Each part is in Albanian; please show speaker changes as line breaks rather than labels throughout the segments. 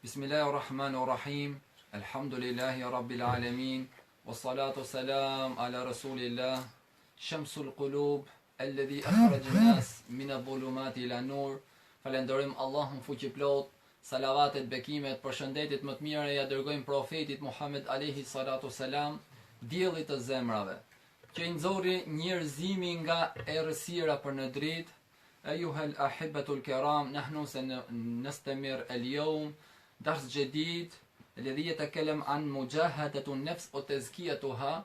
Bismillahirrahmanirrahim. Alhamdulillahi Rabbil Alamin. Wassalatu wassalam ala Rasulillah. Shamsul Qulub. Alladhi akhraj nas min adh-dhulumati ila nur. Falenderojm Allahun fuqiplot. Salavatet, bekimet, përshëndetjet më të mira ja dërgojmë profetit Muhammed alayhi salatu wassalam, diellit të zemrave, që i nxorri njerëzimin nga errësira për në dritë. أيها الأحبة الكرام، نحن سنستمر اليوم درس جديد الذي يتكلم عن مجاهدة النفس وتزكيتها.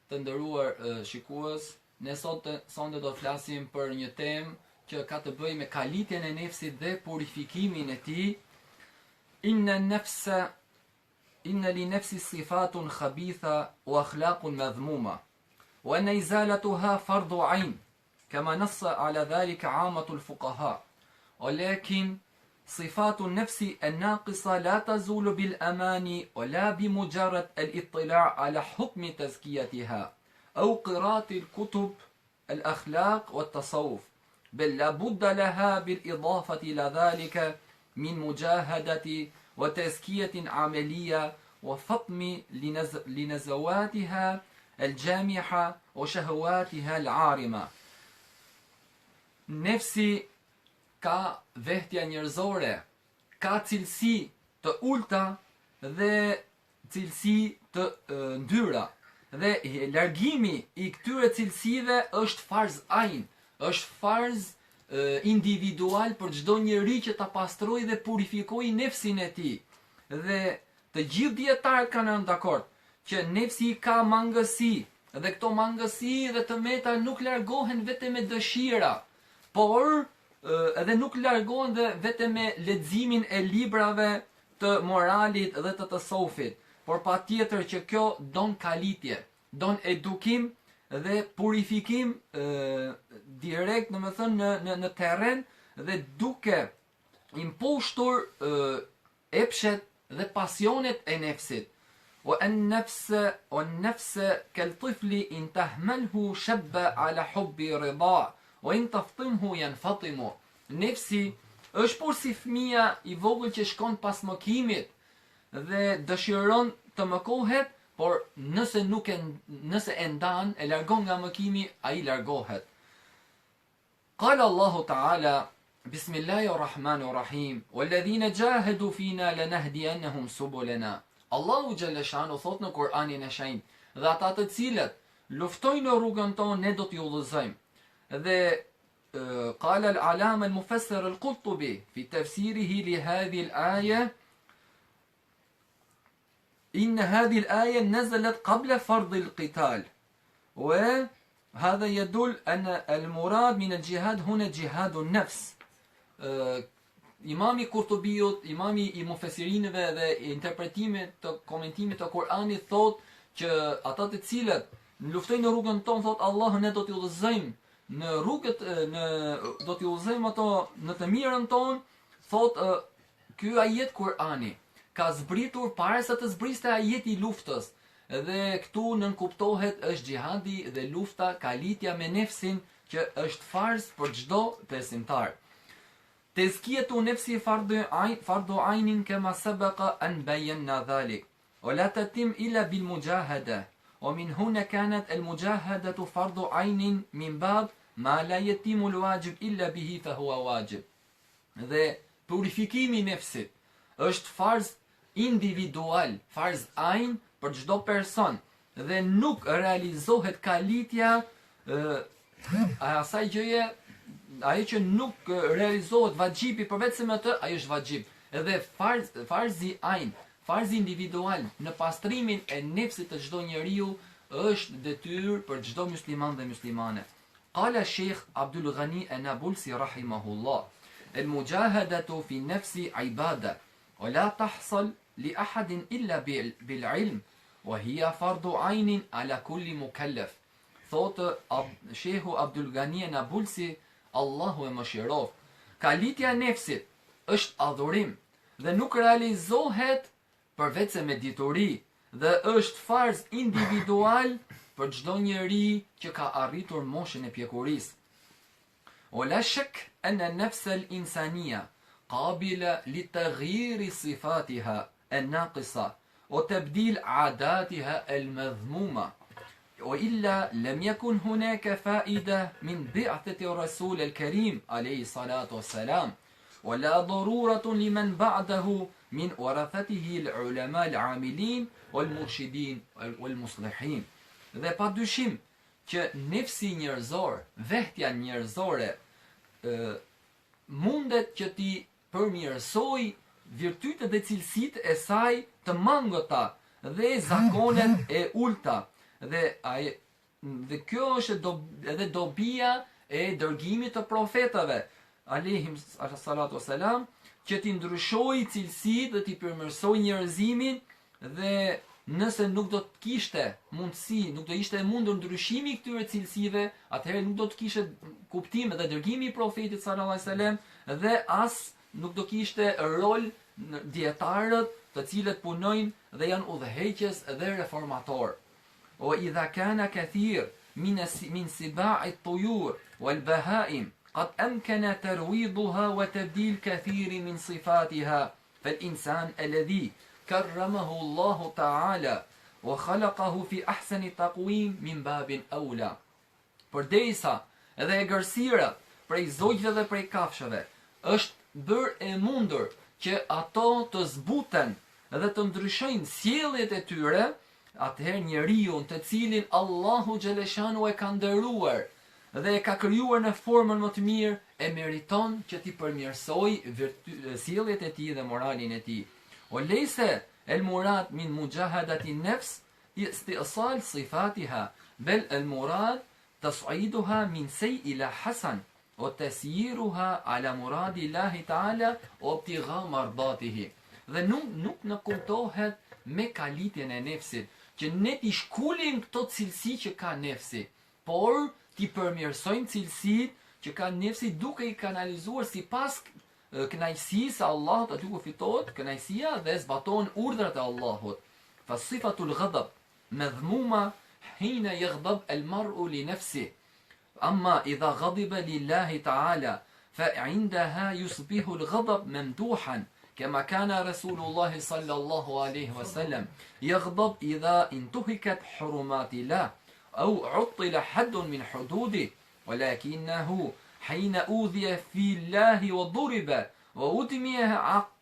Të nderuar shikues, ne sot do të flasim për një temë që ka të bëjë me kalitjen e nefsit dhe purifikimin e tij. Inna li nafsi sifatun khabitha wa akhlaqun madhmuma wa anna izalatuha fardu 'ain كما نص على ذلك عامة الفقهاء، ولكن صفات النفس الناقصة لا تزول بالأمان ولا بمجرد الاطلاع على حكم تزكيتها أو قراءة الكتب الأخلاق والتصوف، بل لا بد لها بالإضافة إلى ذلك من مجاهدة وتزكية عملية وفطم لنزواتها الجامحة وشهواتها العارمة. Nefsi ka vehtja njerëzore, ka cilësi të ulta dhe cilësi të ndyra, dhe largimi i këtyre cilësive është farz ain, është farz individual për çdo njeri që ta pastrojë dhe purifikojë nefsin e tij. Dhe të gjithë dietarët kanë rënë dakord që nefsi ka mangësi, dhe këto mangësi dhe të meta nuk largohen vetëm me dëshira, por edhe nuk largohen dhe vetëm me leximin e librave të moralit dhe të tasawufit, por patjetër që kjo don kalitje, don edukim dhe purifikim direkt, domethënë në terren, dhe duke imposhtur epshet dhe pasionet e nefsit. والنفس كالطفل إن تهمله شب على حب رضا وإن تفطمه ينفطم. Nefsi është por si fëmia i vogël që shkon pas mëkimit dhe dëshiron të mëkohet, por nëse e ndan, e largon nga mëkimi, ai largohet. Qala Allahu Ta'ala: Bismillahirrahmanirrahim, walladhina jahadu fina lanahdiyannahum subulana. Allahu Jalla Shanu thot në Kur'anin e Shenjtë, dhe ata të cilët luftojnë në rrugën tonë, ne do t'ju udhëzojmë. Dhe قال العلامة المفسر القرطبي في تفسيره لهذه الآية إن هذه الآية نزلت قبل فرض القتال، وهذا يدل أن المراد من الجهاد هنا جهاد النفس. Imami Kurtubiut, imami i mufesirinëve dhe interpretimit të komentimit të Kur'anit, thot që ata të cilët luftojnë në rrugën tonë, thot Allahu, ne do t'ju udhëzojmë në rrugët, do t'ju udhëzojmë ato në të mirën tonë. Thot ky ajet Kur'ani ka zbritur para se të zbriste ajeti i luftës, dhe këtu nënkuptohet është xhihadi dhe lufta, kalitja me nefsin, që është farz për çdo besimtar. Tezkiyatu nefsi fardu aynin kama sabaqa an bayyana dhalik, wa la tatim illa bil mujahada, wa min huna kanat al mujahadatu fardu aynin min bab ma la yatimu al wajib illa bihi fa huwa wajib. Dhe purifikimi i nefsit është farz individual, farz ain për çdo person, dhe nuk realizohet kalitja asaj gjëje, ajo që nuk realizohet vaxhibi përveç me atë, ai është vaxhib. Edhe farzi ain, farzi individual në pastrimin e nefsit të çdo njeriu është detyrë për çdo musliman dhe muslimane. Qala Sheikh Abdul Ghani an-Nabulsi rahimahullah: "Al-mujahadatu fi nafsi ibada, wa la tahsal li ahadin illa bil ilm, wa hiya fardu ainin ala kulli mukallaf." Thot Sheikhu Abdul Ghani an-Nabulsi, Allahu e mëshirof, kalitja e nefsit është adhurim dhe nuk realizohet përveç me dituri, dhe është farz individual për çdo njeri që ka arritur moshën e pjekurisë. ولا شك أن النفس الإنسانية قابلة لتغيير صفاتها الناقصة وتبديل عاداتها المذمومة، وإلا لم يكن هناك فائدة من بعثة الرسول الكريم عليه الصلاة والسلام، ولا ضرورة لمن بعده من ورثته العلماء العاملين والمرشدين والمصلحين. Dhe pa dyshim që nefsi njerëzor, vehtja njerëzore, mundet që ti përmirësoj virtytet dhe cilësitë e saj të mangota dhe zakonet e ulta. Dhe kjo është edhe dobia e dërgimit të profetave, alehim salatu wasalam, që ti ndryshoj cilësitë dhe ti përmirësoj njerëzimin, dhe nëse nuk do të kishte mundësi, nuk do ishte e mundur ndryshimi i këtyre cilësive, atëherë nuk do të kishte kuptim dhe dërgimi i profetit sallallahu alajhi wasallam, dhe as nuk do kishte rol në dietarët të cilët punojnë dhe janë udhëheqës dhe reformator. وإذا كان كثير من سباع الطيور والبهائم قد أمكن ترويضها وتبديل كثير من صفاتها، فالإنسان الذي كرمه الله تعالى وخلقه في أحسن تقويم من باب أولى. Përderisa edhe egërsira prej zogjve dhe prej kafshëve është bërë e mundur që ato të zbuten dhe të ndryshojnë sjelljet e tyre, atëherë njeriu të cilin Allahu xhaleshanu e ka nderuar dhe e ka krijuar në formën më të mirë, e meriton që t'i përmirësoj sjelljet e tij dhe moralin e tij. وليس المراد من مجاهدة النفس استئصال صفاتها، بل المراد تصعيدها من سيء إلى حسن وتسييرها على مراد الله تعالى وابتغاء مرضاته. Dhe nuk në kuptohet me kalitjen e nefsit, që ne t'i shkulim këto cilësi që ka nefsi, por t'i përmirësojmë cilësit që ka nefsi duke i kanalizuar sipas kënaqësisë Allahut, aty ku fitohet kënaqësia dhe zbatohen urdhrat e Allahut. Fa sifatul ghadab madhmuma hina yaghdab al-mar'u li nafsihi, amma idha ghadiba lillahi ta'ala fa 'indaha yusbihu al-ghadab mamduhan. كما كان رسول الله صلى الله عليه وسلم يغضب إذا انتهكت حرمات الله أو عطل حد من حدوده، ولكنه حين أوذي في الله وضرب وأدمي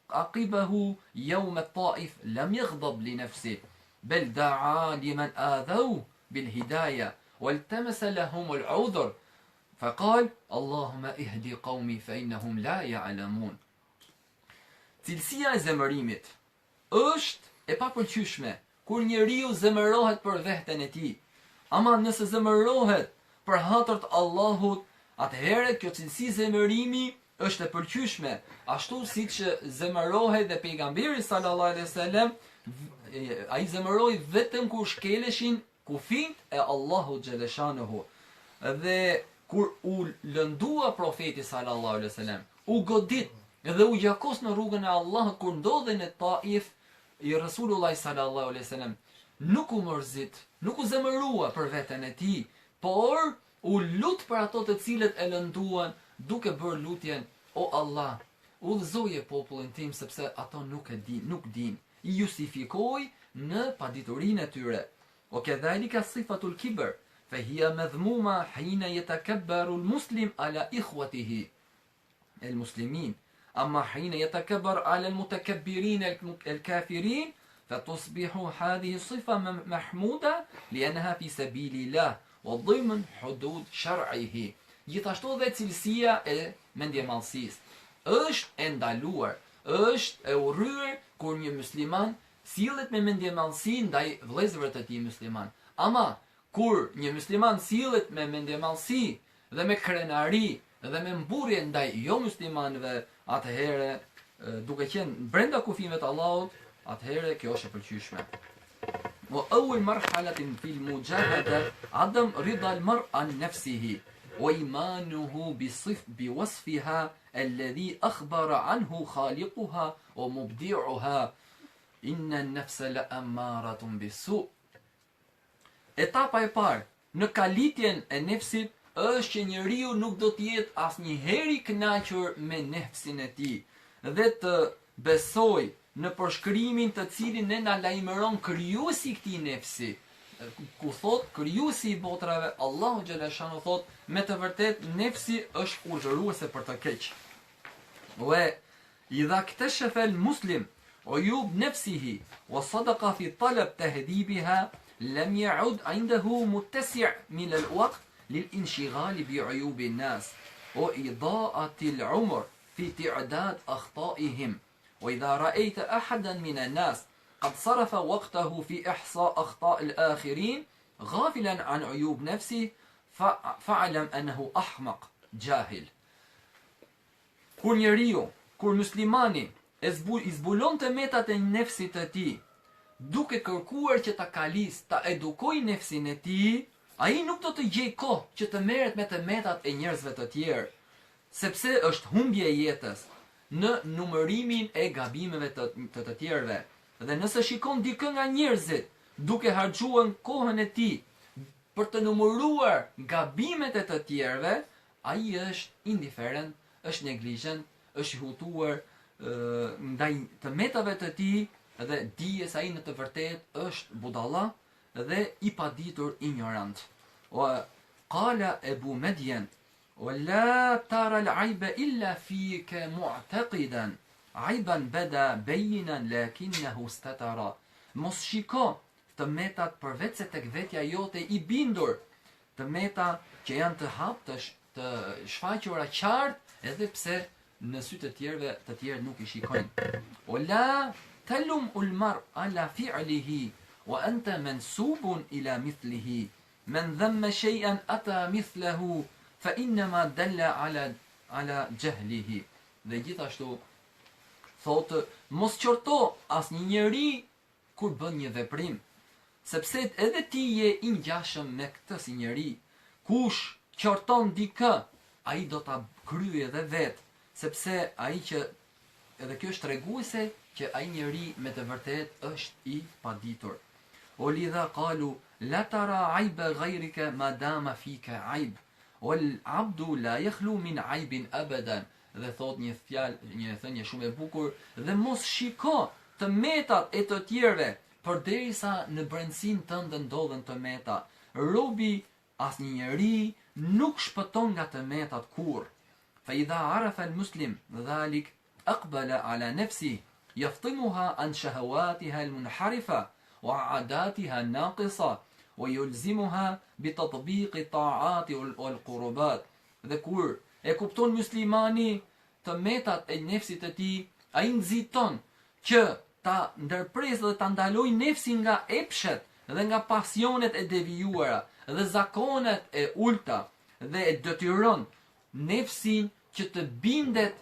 عقبه يوم الطائف لم يغضب لنفسه، بل دعا لمن آذوه بالهداية والتمس لهم العذر فقال اللهم اهدي قومي فإنهم لا يعلمون. Cilësia e zemërimit është e papëlqyeshme kur njeriu zemërohet për veten e tij. Ama nëse zemërohet për hatër të Allahut, atëherë kjo cilësi zemërimi është e pëlqyeshme, ashtu siç zemërohet dhe pejgamberi sallallahu alaihi wasallam, ai zemëroi vetëm kur shkeleshin kufijt e Allahut xhaleshanuhu. Dhe kur u lëndua profeti sallallahu alaihi wasallam, u godit dhe u gjakos në rrugën e Allahut kur ndodhe në Taif, i Rasulullah sallallahu alaihi wasallam nuk u mërzit, nuk u zemërua për veten e tij, por u lut për ato të cilët e lënduan, duke bërë lutjen: o Allah, udhëzoje popullin tim sepse ato nuk din. I justifikoi në paditurinë e tyre. O kedhalika sifatul kibr, fa hiya madhmuma hina yatakabbaru al-muslim ala ikhwatihi al-muslimin. أما حين يتكبر على المتكبرين الكافرين فتصبح هذه الصفة محمودة لأنها في سبيل الله وضمن حدود شرعه. Gjithashtu dhe cilësia e mendjemallësisë është e ndaluar, është e urryer kur një musliman sillet me mendjemallësi ndaj vëllezërve të tij musliman. Ama kur një musliman sillet me mendjemallësi dhe me krenari dhe me mburje ndaj jo muslimanëve, atëherë duke qenë brenda kufijve të Allahut, atëherë kjo është e pëlqyeshme. وأول مرحلة في المجاهدة عدم رضا المرء عن نفسه وإيمانه بوصفها الذي أخبر عنه خالقها ومبدعها إن النفس لأمارة بالسوء. Etapa e parë në kalitjen e nefsit është që njeriu nuk do të jetë asnjëherë i kënaqur me nefsin e tij dhe të besoj në përshkrimin të cilin ne na lajmëron krijuesi i këtij nefsi, ku thot krijuesi i botrave, Allahu xhaleshanu thot, me të vërtet nefsi është urdhëruese për të keq. وإذا اكتشف المسلم عيوب نفسه وصدق في طلب تهذيبها لم يعد عنده متسع من الوقت للانشغال بعيوب الناس وإضاءة العمر في تعداد أخطائهم. وإذا رأيت أحدا من الناس قد صرف وقته في إحصاء أخطاء الآخرين غافلا عن عيوب نفسه فاعلم أنه أحمق جاهل. Kur njeriu, kur muslimani i zbulon të metat e nefsit të tij, duke kërkuar që ta kalis, ta edukoj nefsin e tij, ai nuk do të gjej kohë që të merret me të metat e njerëzve të tjerë, sepse është humbje e jetës në numërimin e gabimeve të tjerëve. Dhe nëse shikon dikë nga njerëzit duke harxuar kohën e tij për të numëruar gabimet e të tjerëve, ai është indiferent, është neglizhent, është i hutuar ndaj të metave të tij dhe dijes ai në të vërtet është budalla dhe i paditur, ignorant. Wa qala Abu Madyan ولا ترى العيب إلا فيك معتقدا عيبا بدا بينا لكنه استتر. Mos shiko të metat përveç se tek vetja jote i bindur, të meta që janë të haptë, të shfaqura qartë, edhe pse në sy të tjerë nuk i shikojnë. Wala talum ulmar ala fi'lihi wa anta mansubun ila mithlihi man dhamma shay'an ata mithlahu fa innama dalla ala jahlihi. Dhe gjithashtu thotë, mos qorto asnjë njeri kur bën një veprim, sepse edhe ti je i ngjashëm me këtë si njeri. Kush qorton dikë, ai do ta kryejë edhe vetë, sepse ai që edhe kjo është treguese që ai njeri me të vërtet është i paditur. Olidha qalu la tara aiba ghayrika ma dama fika aib wal abdu la yakhlu min aibin abadan. Dhe thot një fjalë, një thënie shumë e bukur, dhe mos shiko të metat e të tjerëve përderisa në brendësinë tënde ndodhen të meta. Robi, asnjë njeri nuk shpëton nga të metat kur. فإذا عرف المسلم ذلك أقبل على نفسه يفطمها عن شهواتها المنحرفة وعاداتها الناقصة ويلزمها بتطبيق الطاعات والقربات. Dhe kur e kupton muslimani të metat e nefsit të tij, ai nxiton që ta ndërpresë dhe ta ndalojë nefsin nga epshet dhe nga pasionet e devijuara dhe zakonet e ulta, dhe e detyron nefsin që të bindet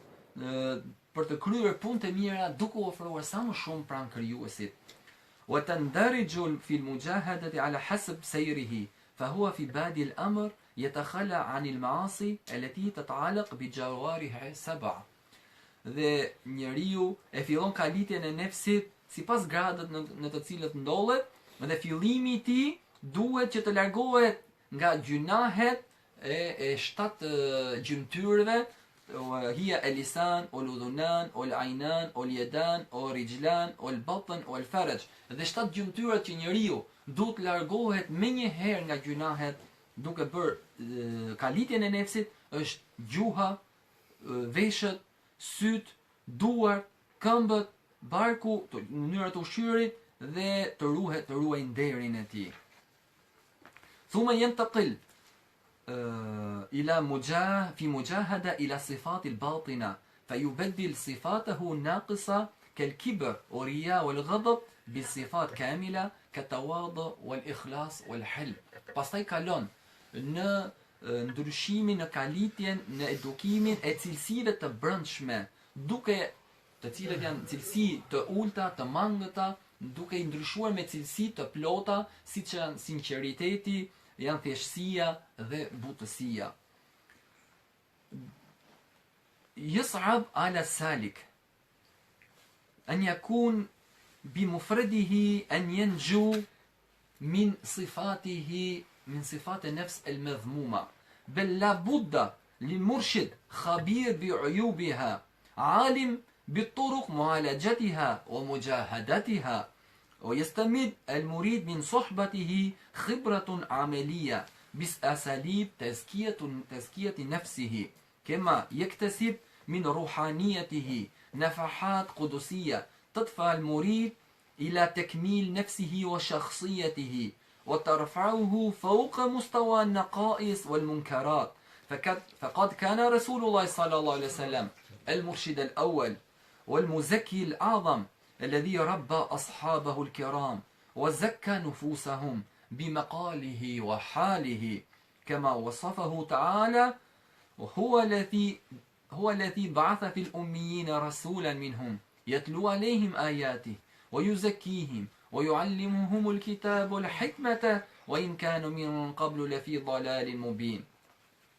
për të kryer punë të mira duke ofruar sa më shumë pranë krijuesit. Wa tandariju fi al-mujahadati ala hasab sayrihi فهو في بادي الأمر يتخلى عن المعاصي التي تتعلق بجوارح سبع. Dhe njeriu e fillon kalitjen e nefsit sipas gradët në të cilët ndodhet, dhe fillimi i tij duhet që të largohet nga gjunahet e 7 gjymtyrëve, hiya el-lisan, ul-udhunan, ul-aynan, ul-yadan, ul-rijlan, ul-batn, ul-faraj. Dhe 7 gjymtyrat që njeriu duhet largohet menjëherë nga gjunahet duke bërë kalitjen e nefsit është gjuha, veshët, syt, duar, këmbët, barku, mënyrat e ushqyerit dhe të ruaj nderin e tij. Thumma yantaqil ila fi mujahada ila sifat al-batina fayubaddil sifatahu naqisa kal-kibr wa riya wal-ghadab bi sifat kamila katawadu wal-ikhlas wal-hilm. Pastaj kalon në ndryshimin, në kalitjen, në edukimin e cilësive të brendshme, duke të cilët janë cilësi të ulta, të mangëta, duke i ndryshuar me cilësi të plota, siç janë sinqeriteti, janë thjeshtësia dhe butësia. Yas'ab ala salik an yakun bimufradihi an yanju min sifatihi من صفات النفس المذمومة بل لا بد للمرشد خبير بعيوبها عالم بالطرق معالجتها ومجاهدتها ويستمد المريد من صحبته خبرة عملية بأساليب تزكية نفسه كما يكتسب من روحانيته نفحات قدسية تدفع المريد إلى تكميل نفسه وشخصيته وترفعه فوق مستوى النقائص والمنكرات فقد كان رسول الله صلى الله عليه وسلم المرشد الأول والمزكي الأعظم الذي ربى أصحابه الكرام وزكى نفوسهم بمقاله وحاله كما وصفه تعالى هو الذي بعث في الأميين رسولا منهم يتلو عليهم آياته ويزكيهم ويعلمهم الكتاب والحكمة وإن كانوا من قبل لفي ضلال مبين.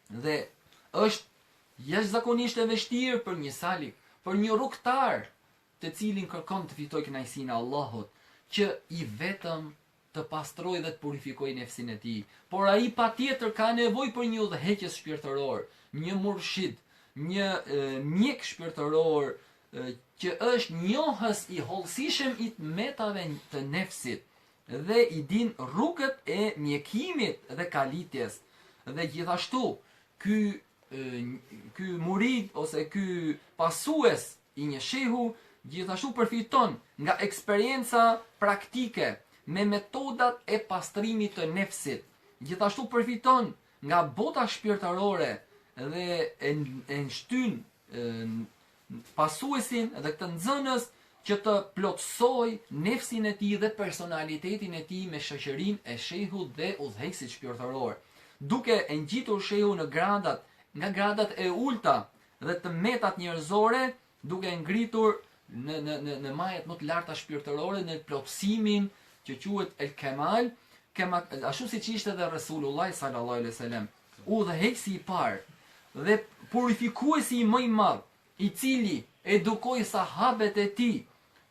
Dhe është jashtëzakonisht e vështirë për një salik, për një rrugtar, të cilin kërkon të fitojë kënaqësinë e Allahut, që i vetëm të pastrojë dhe të purifikojë nefsin e tij. Por ai patjetër ka nevojë për një udhëheqës shpirtëror, një murshid, një mjek shpirtëror që është njohës i hollësishëm i metave të nefsit dhe i din rrugët e mjekimit dhe kalitjes. Dhe gjithashtu ky murid ose ky pasues i një shehu gjithashtu përfiton nga eksperienca praktike me metodat e pastrimit të nefsit. Gjithashtu përfiton nga bota shpirtërore dhe e shtyn pasuesin dhe këtë nxënës që të plotësoj nefsin e tij dhe personalitetin e tij me shoqërinë e shehut dhe udhëheqësit shpirtëror, duke e ngjitur shehu nga gradat e ulta dhe të metat njerëzore, duke ngritur në majet më të larta shpirtërore në plotësimin që quhet el kemal, ashtu siç ishte dhe Resulullah sallallahu alaihi wasallam, udhëheqësi i parë dhe purifikuesi më i madh, i cili edukoi sahabet e tij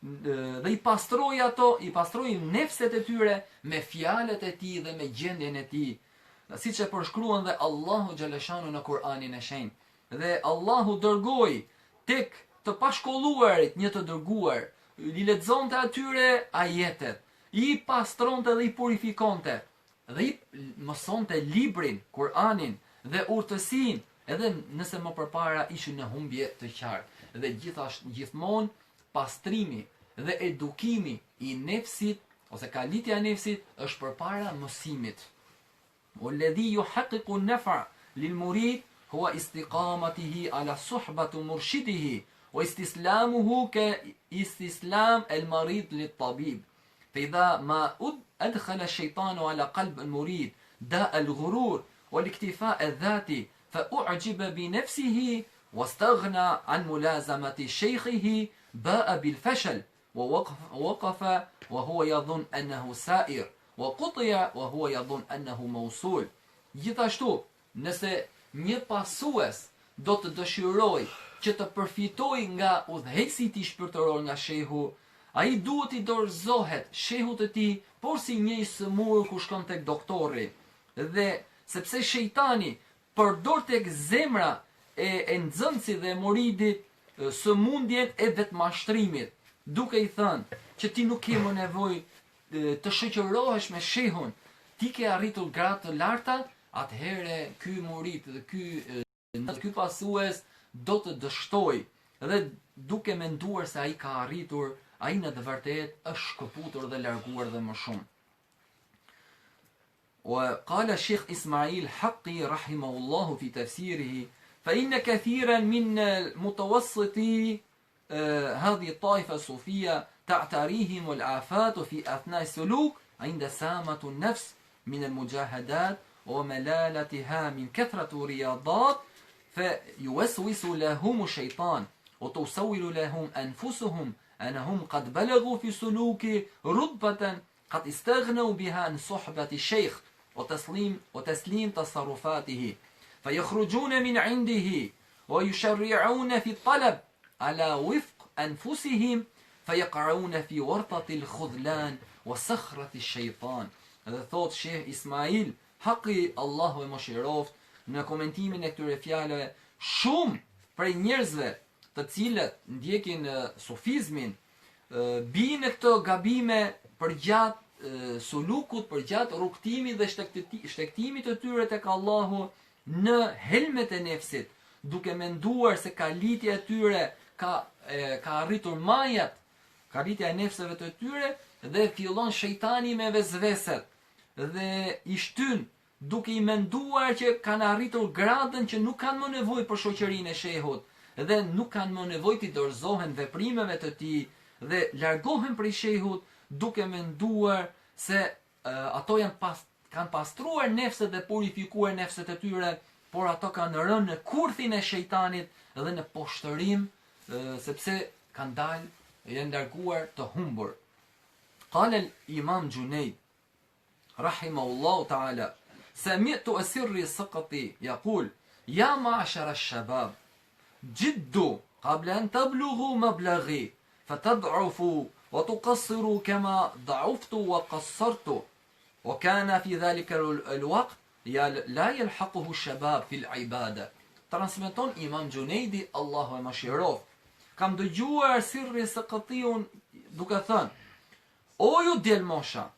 dhe i pastroi nefset e tyre me fjalët e tij dhe me gjendjen e tij, siç e përshkruan dhe Allahu xhaleshanu në Kur'anin e Shenjtë. Dhe Allahu dërgoi tek të pashkolluarit një të dërguar, i lexonte atyre ajetet, i pastronte dhe i purifikonte, dhe i mësonte librin, Kur'anin dhe urtësinë, edhe nëse më përpara ishin në humbje të qartë. Dhe gjithmonë pastrimi dhe edukimi i nefsit ose kalitja e nefsit është përpara mësimit. والذي يحقق النفع للمريد هو استقامته على صحبة مرشده واستسلامه كاستسلام المريض للطبيب. فإذا ما أدخل الشيطان على قلب المريد داء الغرور والاكتفاء الذاتي فأعجب بنفسه واستغنى عن ملازمة شيخه باء بالفشل ووقف وهو يظن أنه سائر وقطع وهو يظن أنه موصول. Gjithashtu, nëse një pasues do të dëshiroj që të përfitoj nga udhëheqësi i tij shpirtëror, nga shehu, ai duhet i dorëzohet shehut të tij, por si një i sëmurë ku shkon tek doktori. Dhe sepse shejtani përdor tek zemra e nxënësit dhe muridit sëmundjen e vetmashtrimit, duke i thënë që ti nuk ke më nevojë të shoqërohesh me shehun, ti ke arritur gradë të larta, atëherë ky murid dhe ky pasues do të dështoj, dhe duke menduar se ai ka arritur, ai në të vërtetë është shkëputur dhe larguar dhe më shumë. وقال الشيخ إسماعيل حقي رحمه الله في تفسيره فإن كثيرا من متوسطي هذه الطائفة الصوفية تعتريهم الآفات في أثناء السلوك عند سامة النفس من المجاهدات وملالتها من كثرة رياضات فيوسوس لهم الشيطان وتسول لهم أنفسهم أنهم قد بلغوا في سلوك رتبة قد استغنوا بها عن صحبة الشيخ وتسليم تصرفاته فيخرجون من عنده ويشرعون في الطلب على وفق أنفسهم فيقعون في ورطة الخذلان وصخرة الشيطان. Dhe thot Sheh Ismail, haki Allahu e mëshiroft, në komentimin e këtyre fjalëve, shumë prej njerëzve të cilët ndjekin sufizmin, bien në këto gabime përgjatë sulukut, përgjatë rrugtimit dhe shtektimit të tyre tek Allahu në helmet e nefsit, duke menduar se kalitja e tyre ka arritur majat, kalitja e nefseve të tyre, dhe fillon shejtani me vezveset dhe i shtyn duke i menduar që kanë arritur gradën që nuk kanë më nevojë për shoqërinë e shehut dhe nuk kanë më nevojë të dorëzohen veprimeve të tij dhe largohen prej shehut duke menduar se ato kanë pastruar nefset dhe purifikuar nefset e tyre, por ato kanë rënë në kurthin e shejtanit dhe në poshtërim, sepse kanë dalë, janë larguar të humbur. قال الإمام جنيد رحمه الله تعالى: سمعت أسري السقطي يقول: يا معشر الشباب جدوا قبل أن تبلغوا مبلغي فتضعفوا وتقصروا كما ضعفت وقصرت، وكان في ذلك الوقت لا يلحقه الشباب في العبادة. Transmeton Imam Gjunejdi, Allahu e mëshiroft. Kam dëgjuar Sirri Sakatiun duke thënë: o ju djelmosha,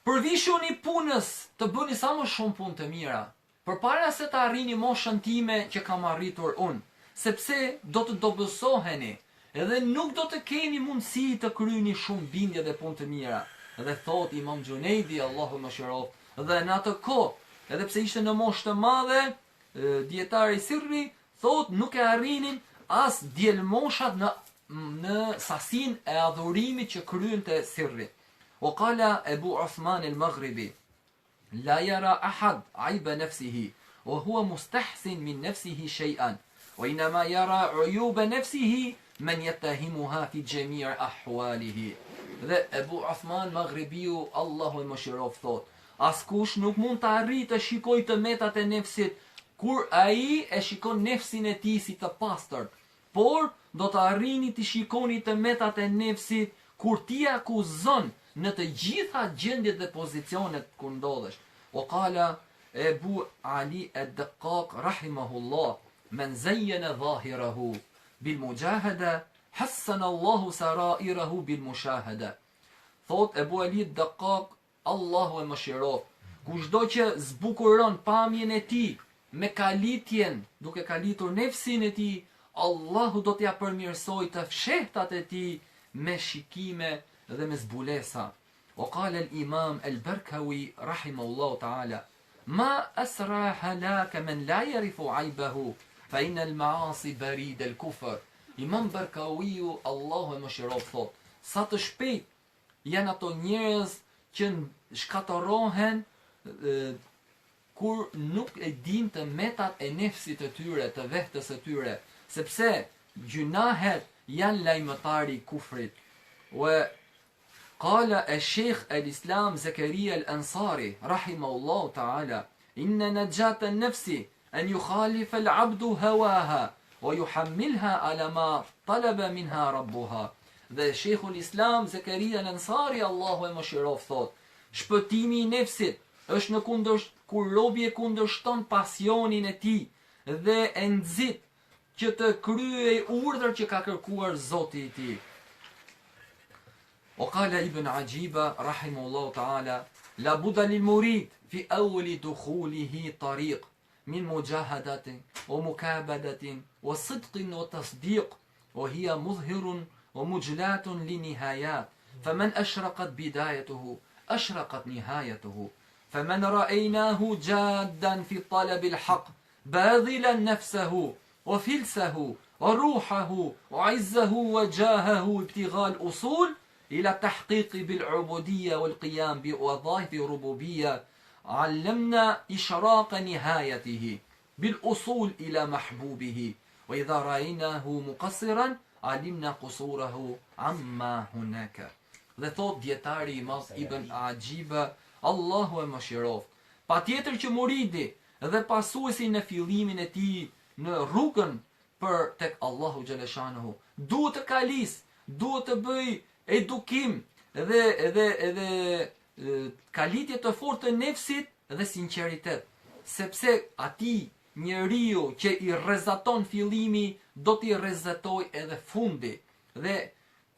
përvishuni punës të bëni sa më shumë punë të mira, përpara se të arrini moshën time që kam arritur unë, sepse do të dobësoheni, edhe nuk do të keni mundësi të kryeni shumë bindje dhe punë të mira. Dhe thot Imam Gjunejdi, Allahu mëshiroft, dhe në atë kohë, edhe pse ishte në moshë të madhe, dietari Sirri thot nuk e arrinin as djelmoshat në sasin e adhurimit që kryen të Sirri. وقال أبو عثمان المغربي: لا يرى أحد عيب نفسه وهو مستحسن من نفسه شيئا، وإنما يرى عيوب نفسه من يتهمها في جميع أحواله. Dhe Ebu Uthman Maghribiu, Allahu e mëshiroft, thot: askush nuk mund të arrijë të shikojë të metat e nefsit kur ai e shikon nefsin e tij si të pastërt, por do të arrini të shikoni të metat e nefsit kur ti akuzon në të gjitha gjendjet dhe pozicionet ku ndodhesh. وقال Ebu Ali ad-Daqqaq rahimahullah: men zayyana zahirahu bil mujahada hassana Allahu sarairahu bil mushahada. Thot Ebu Ali ad-Daqqaq, Allahu e mëshiroft, kushdo që zbukuron pamjen e tij me kalitjen, duke kalitur nefsin e tij, Allahu do t'ja përmirësoj të fshehtat e tij me shikime dhe me zbulesa. وقال الإمام البركوي رحمه الله تعالى: ما أسرع هلاك من لا يعرف عيبه فإن المعاصي بريد الكفر. Imam Barkawiu, Allahu e mëshiroft, thot: sa të shpejt janë ato njerëz që shkatërohen kur nuk e din të metat e nefsit të tyre, të vehtës e tyre, sepse gjunahet janë lajmëtari kufrit. قال الشيخ الإسلام زكريا الأنصاري رحمه الله تعالى: إن نجاة النفس أن يخالف العبد هواها ويحملها على ما طلب منها ربها. Dhe Sheikhul Islam Zakaria al-Ansari, Allahu e mëshiroft, thot: shpëtimi I nefsit është në kur robi e kundërshton pasionin e tij dhe e nxit që të kryej urdhër që ka kërkuar Zoti I tij. وقال ابن عجيبة رحمه الله تعالى: لابد للمريد في أول دخوله طريق من مجاهدة ومكابدة وصدق وتصديق، وهي مظهر ومجلاة لنهايات، فمن أشرقت بدايته أشرقت نهايته، فمن رأيناه جادا في طلب الحق باذلا نفسه وفلسه وروحه وعزه وجاهه ابتغاء الأصول إلى التحقيق بالعبودية والقيام بوظائف الربوبية، علمنا إشراق نهايته بالأصول إلى محبوبه، وإذا رأيناه مقصرا علمنا قصوره عما هناك. Dhe thot djetari I madh Ibn Ajiba, Allahu e mëshiroft, patjetër që muridi dhe pasuesi në fillimin e tij në rrugën për tek Allahu xhaleshanuhu duhet të kalis, duhet të bëj edukim dhe kalitje të fortë të nefsit dhe sinqeritet, sepse ati njeriu që i rrezaton fillimi, do t'i rrezatoj edhe fundi. Dhe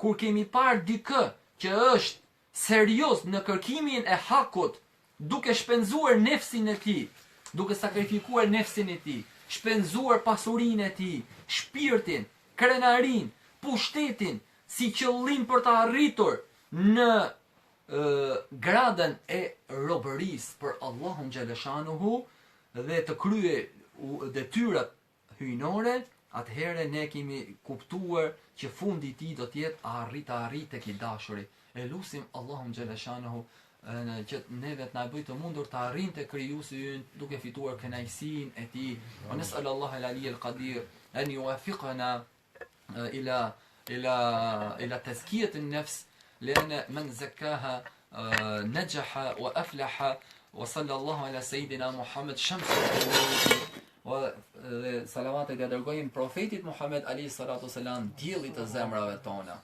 kur kemi parë dikë që është serios në kërkimin e hakut, duke shpenzuar nefsin e tij, duke sakrifikuar nefsin e tij, shpenzuar pasurinë e tij, shpirtin, krenarin, pushtetin, si qëllim për të arritur në gradën e robërisë për Allahun xhaleshanuhu dhe të krye detyrat hyjnore, atëherë ne kemi kuptuar që fundi i tij do të jetë arrit tek i dashuri. E lutim Allahun xhaleshanuhu që neve të na bëj të mundur të arrijmë te krijuesi ynë duke fituar kënaqësinë e tij. Wa nas'alallahu al-ali al-qadir an yuwaffiqana ila tazkiyat an-nafs لأن من زكاها نجح وأفلح وصلى الله على سيدنا محمد شمس وصلوات e dërgojmë profetit Muhammed alayhi salatu wasalam, diellit të zemrave tona.